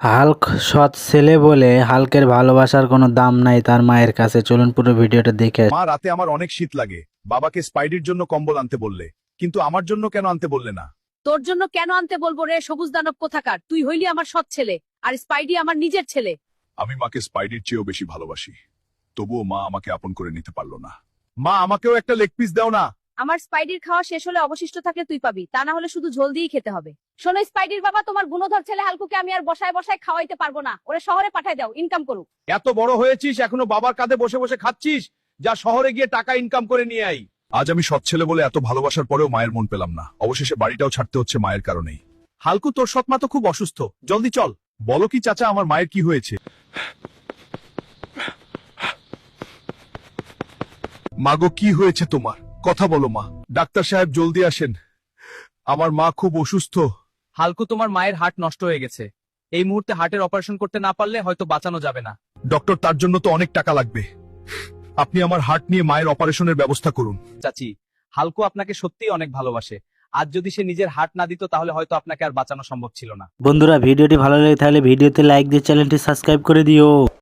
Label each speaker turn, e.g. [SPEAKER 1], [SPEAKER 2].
[SPEAKER 1] Hulk সৎ ছেলে বলে হাল্কের ভালোবাসার কোনো দাম নাই তার মায়ের কাছে। চলুন পুরো ভিডিওটা দেখে
[SPEAKER 2] মা, রাতে আমার অনেক শীত লাগে। বাবাকে স্পাইডির জন্য কম্বল আনতে বললে, কিন্তু আমার জন্য কেন আনতে বললে না?
[SPEAKER 3] তোর জন্য কেন আনতে বলবো রে সবুজ দানব কোথাকার? তুই হইলি আমার সৎ ছেলে, আর স্পাইডি আমার নিজের ছেলে।
[SPEAKER 2] আমি মাকে স্পাইডির চেয়েও বেশি ভালোবাসি, তবুও মা আমাকে আপন করে নিতে পারলো না। মা, আমাকেও একটা লেগ পিস দাও না।
[SPEAKER 3] আমার স্পাইডির খাওয়া শেষ হলে অবশিষ্ট থাকলে তুই পাবি, তা না হলে শুধু ঝোল দিয়েই খেতে হবে। শোনো স্পাইডির বাবা, তোমার গুণধর ছেলে হালকুকে আমি আর বসায় বসায় খাওয়াইতে পারবো না। ওরে শহরে পাঠায় দাও, ইনকাম করুক।
[SPEAKER 4] এত বড় হয়েছিস এখনো বাবার কাঁধে বসে বসে খাচ্ছিস? যা শহরে গিয়ে টাকা ইনকাম করে নিয়ে আই।
[SPEAKER 2] আজ আমি সৎ ছেলে বলে এত ভালোবাসার পরেও মায়ের মন পেলাম না। অবশেষে বাড়িটাও ছাড়তে হচ্ছে মায়ের কারণেই।
[SPEAKER 4] হালকু, তোর সৎ মা তো খুব অসুস্থ, জলদি চল।
[SPEAKER 2] বলো কি চাচা, আমার মায়ের কি হয়েছে? মাগো, কি হয়েছে তোমার? কথা বলো মা। ডাক্তার সাহেব জলদি আসেন, আমার মা খুব অসুস্থ।
[SPEAKER 4] হালকু, তোমার মায়ের হার্ট নষ্ট হয়ে গেছে। এই মুহূর্তে হার্টের অপারেশন করতে না পারলে হয়তো বাঁচানো যাবে না।
[SPEAKER 2] ডক্টর, তার জন্য তো অনেক টাকা লাগবে। আপনি আমার হার্ট নিয়ে মায়ের অপারেশনের ব্যবস্থা করুন।
[SPEAKER 4] চাচি, হালকু আপনাকে সত্যিই অনেক ভালোবাসে। আজ যদি সে নিজের হার্ট না দিত তাহলে হয়তো আপনাকে আর বাঁচানো সম্ভব ছিল না।
[SPEAKER 1] বন্ধুরা, ভিডিওটি ভালো লেগে থাকলে ভিডিওতে লাইক দিয়ে চ্যানেলটি সাবস্ক্রাইব করে দিও।